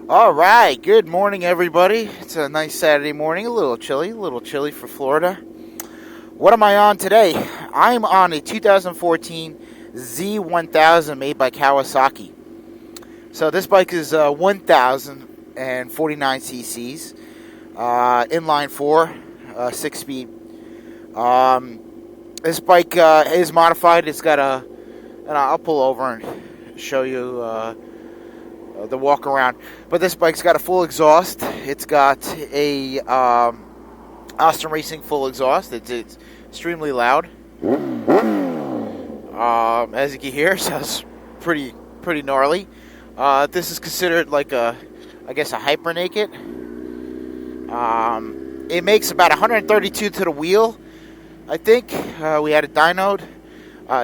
All right, good morning, everybody. It's a nice Saturday morning, a little chilly for Florida. What am I on today? I'm on a 2014 Z1000 made by Kawasaki. So this bike is 1,049 cc's, inline 4, 6-speed. This bike is modified. It's got and I'll pull over and show you the walk around. But this bike's got a full exhaust. It's got a Austin Racing full exhaust. It's extremely loud. As you can hear, sounds pretty gnarly. This is considered like I guess a hyper naked. It makes about 132 to the wheel. I think we had a dynoed.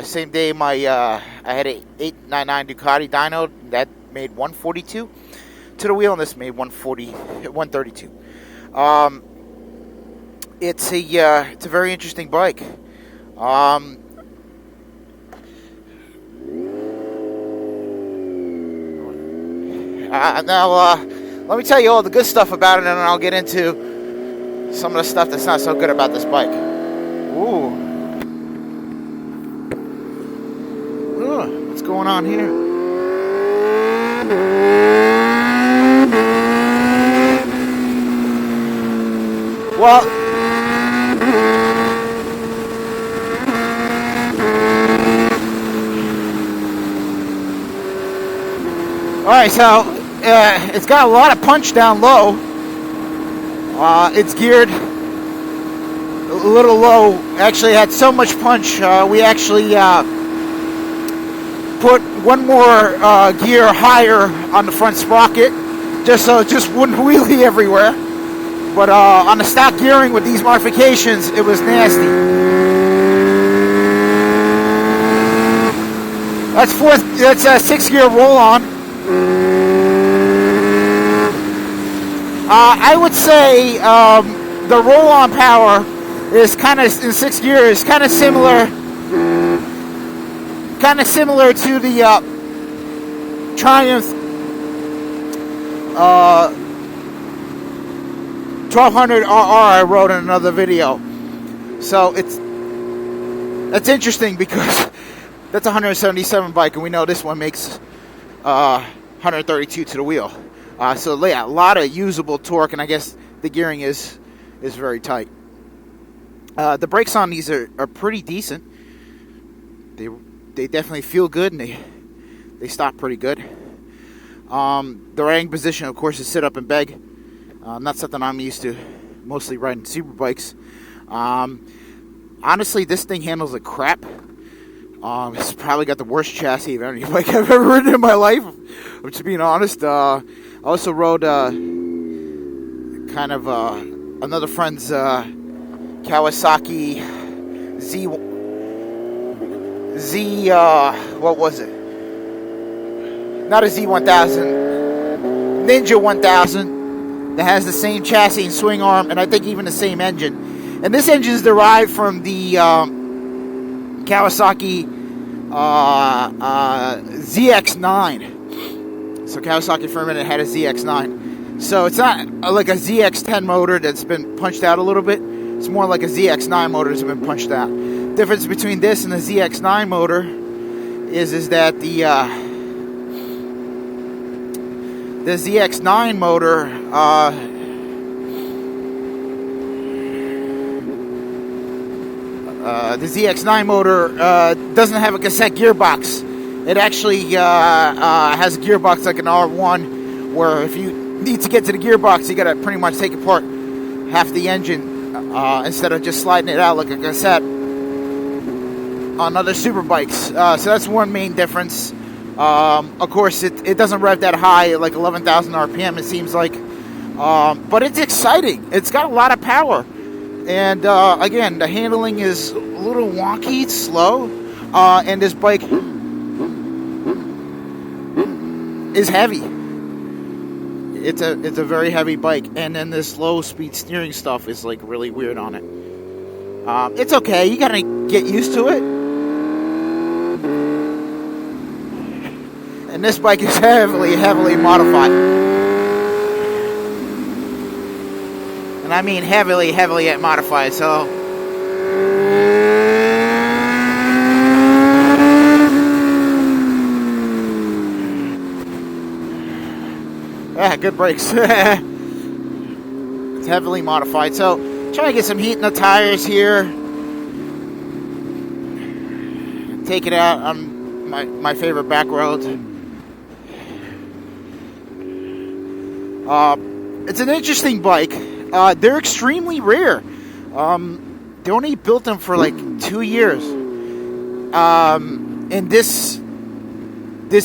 Same day I had a 899 Ducati dynoed that made 142 to the wheel, and this made 132. It's a very interesting bike. Now let me tell you all the good stuff about it, and then I'll get into some of the stuff that's not so good about this bike. Ooh. What's going on here? Well, alright, so it's got a lot of punch down low. It's geared a little low. Actually, it had so much punch, we actually put one more gear higher on the front sprocket, just so it just wouldn't wheelie everywhere. But on the stock gearing with these modifications, it was nasty. That's a 6-gear roll-on. I would say the roll-on power is kind of in 6 gears, kind of similar to the Triumph 1200 RR I wrote in another video. So that's interesting because that's a 177 bike, and we know this one makes 132 to the wheel. So yeah, a lot of usable torque, and I guess the gearing is very tight. The brakes on these are pretty decent. They definitely feel good, and they stop pretty good. The riding position, of course, is sit up and beg. Not something I'm used to, mostly riding super bikes. Honestly, this thing handles like crap. It's probably got the worst chassis of any bike I've ever ridden in my life, to being honest. I also rode kind of another friend's Kawasaki what was it? Not a Z1000, Ninja 1000 that has the same chassis and swing arm, and I think even the same engine. And this engine is derived from the Kawasaki ZX9. So Kawasaki for a minute had a ZX9. So it's not like a ZX10 motor that's been punched out a little bit. It's more like a ZX9 motor that's been punched out. Difference between this and the ZX9 motor is that the ZX9 motor doesn't have a cassette gearbox. It actually has a gearbox like an R1, where if you need to get to the gearbox, you gotta pretty much take apart half the engine instead of just sliding it out like a cassette on other super bikes. So that's one main difference. Of course, it doesn't rev that high, like 11,000 RPM, it seems like. But it's exciting. It's got a lot of power. And again, the handling is a little wonky, it's slow. And this bike is heavy. It's a very heavy bike. And then this low speed steering stuff is like really weird on it. It's okay. You gotta get used to it. And this bike is heavily modified. And I mean heavily modified. So good brakes. It's heavily modified. So trying to get some heat in the tires here. Take it out on my favorite back roads. It's an interesting bike. They're extremely rare. They only built them for like 2 years. And this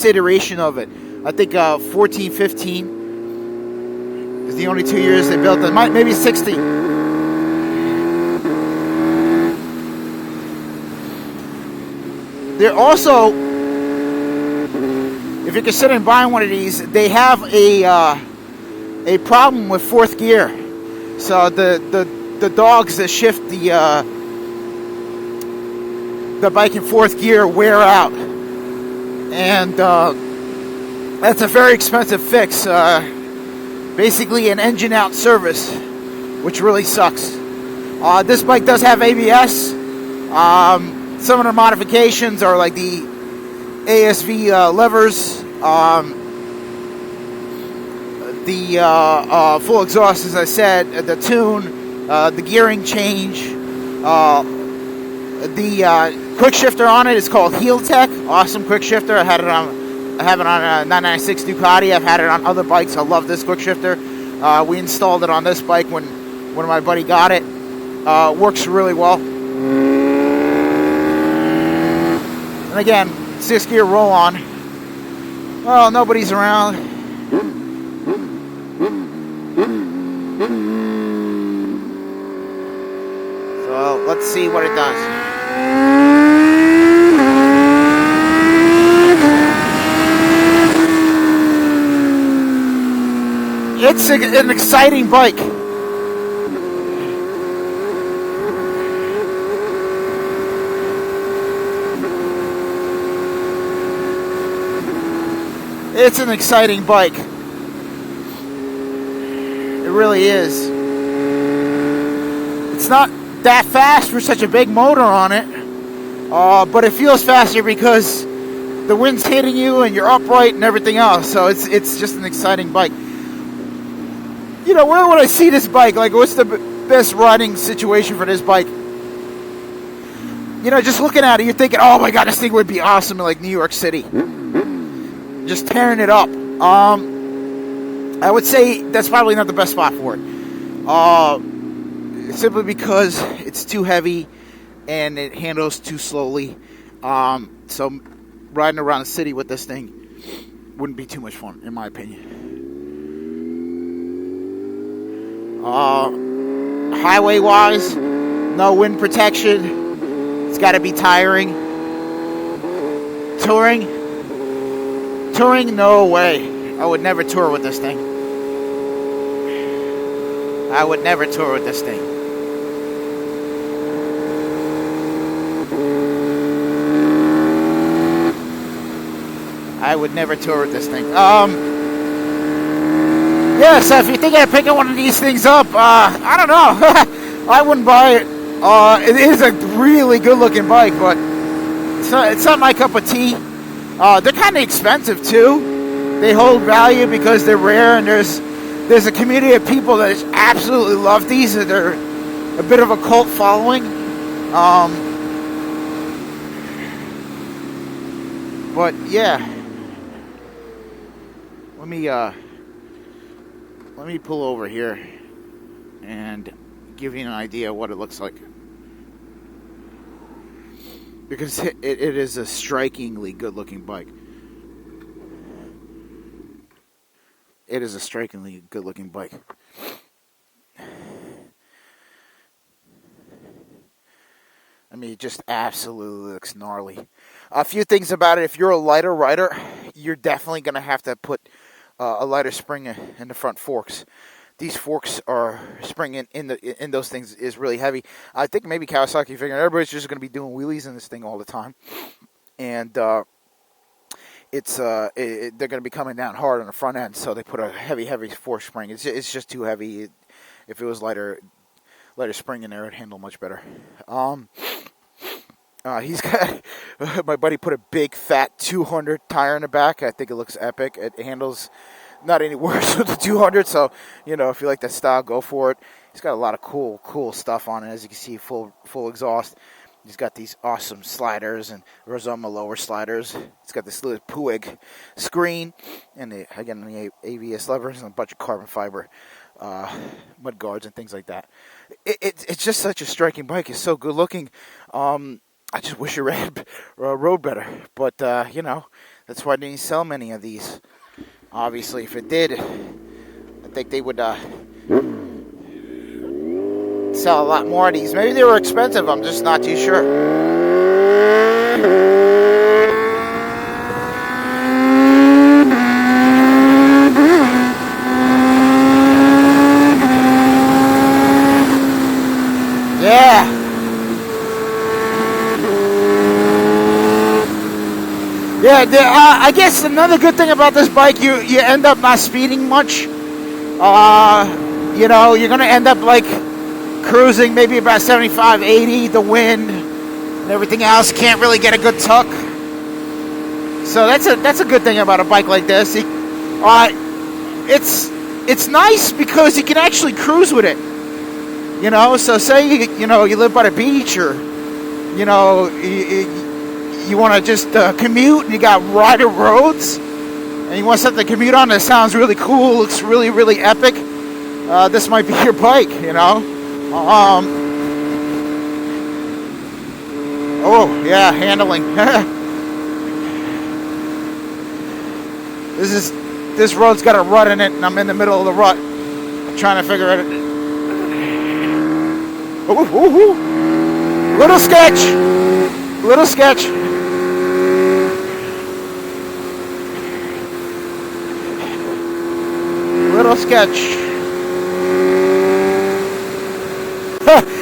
iteration of it, I think 14, 15 is the only 2 years they built them. Maybe 60. They're also, if you're considering buying one of these, they have a problem with fourth gear. So the dogs that shift the bike in fourth gear wear out, and that's a very expensive fix. Basically an engine out service, which really sucks. This bike does have ABS. Some of the modifications are like the ASV levers, the full exhaust, as I said, the tune, the gearing change, the quick shifter on it is called Heel Tech. Awesome quick shifter. I have it on a 996 Ducati. I've had it on other bikes. I love this quick shifter. We installed it on this bike when my buddy got it. Works really well. And again, 6-gear roll-on. Well, nobody's around. So let's see what it does. It's an exciting bike. It's an exciting bike. It really is. It's not that fast for such a big motor on it, but it feels faster because the wind's hitting you and you're upright and everything else. So it's just an exciting bike. You know, where would I see this bike? Like, what's the best riding situation for this bike? You know, just looking at it, you're thinking, oh my god, this thing would be awesome in like New York City. Just tearing it up. I would say that's probably not the best spot for it. Simply because it's too heavy and it handles too slowly. So riding around the city with this thing wouldn't be too much fun, in my opinion. Highway-wise, no wind protection. It's got to be tiring. Touring, no way. I would never tour with this thing. I would never tour with this thing. I would never tour with this thing. Yeah, so if you're thinking of picking one of these things up, I don't know. I wouldn't buy it. It is a really good-looking bike, but it's not my cup of tea. They're kind of expensive too. They hold value because they're rare, and there's a community of people that just absolutely love these. They're a bit of a cult following. But yeah, let me pull over here and give you an idea of what it looks like. Because it is a strikingly good-looking bike. It is a strikingly good-looking bike. I mean, it just absolutely looks gnarly. A few things about it. If you're a lighter rider, you're definitely going to have to put a lighter spring in the front forks. These forks are springing in those things is really heavy. I think maybe Kawasaki figured everybody's just going to be doing wheelies in this thing all the time, and they're going to be coming down hard on the front end. So they put a heavy fork spring. It's just too heavy. if it was lighter spring in there, it'd handle much better. He's got my buddy put a big fat 200 tire in the back. I think it looks epic. It handles not any worse with the 200. So if you like that style, go for it. He's got a lot of cool stuff on it. As you can see, full exhaust. He's got these awesome sliders and Rosoma lower sliders. It's got this little Puig screen and the ABS levers and a bunch of carbon fiber mud guards and things like that. It's just such a striking bike. It's so good looking. I just wish it rode better. But, that's why they didn't sell many of these. Obviously, if it did, I think they would sell a lot more of these. Maybe they were expensive. I'm just not too sure. Yeah. Yeah, I guess another good thing about this bike, you end up not speeding much. You're going to end up like cruising maybe about 75, 80, the wind and everything else. Can't really get a good tuck. So that's a good thing about a bike like this. It's nice because you can actually cruise with it. So say you live by the beach, or you want to just commute, and you got wider roads, and you want something to commute on that sounds really cool, looks really, really epic. This might be your bike, Oh, yeah, handling. This road's got a rut in it, and I'm in the middle of the rut. I'm trying to figure it out. Ooh. Little sketch. Little sketch.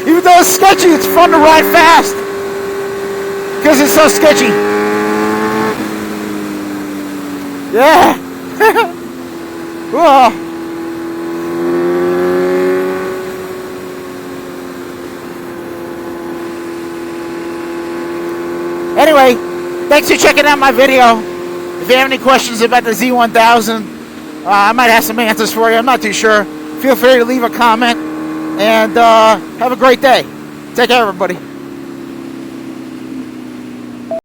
Even though it's sketchy, it's fun to ride fast because it's so sketchy. Yeah. Whoa. Anyway, thanks for checking out my video. If you have any questions about the Z1000, I might have some answers for you. I'm not too sure. Feel free to leave a comment. And have a great day. Take care, everybody.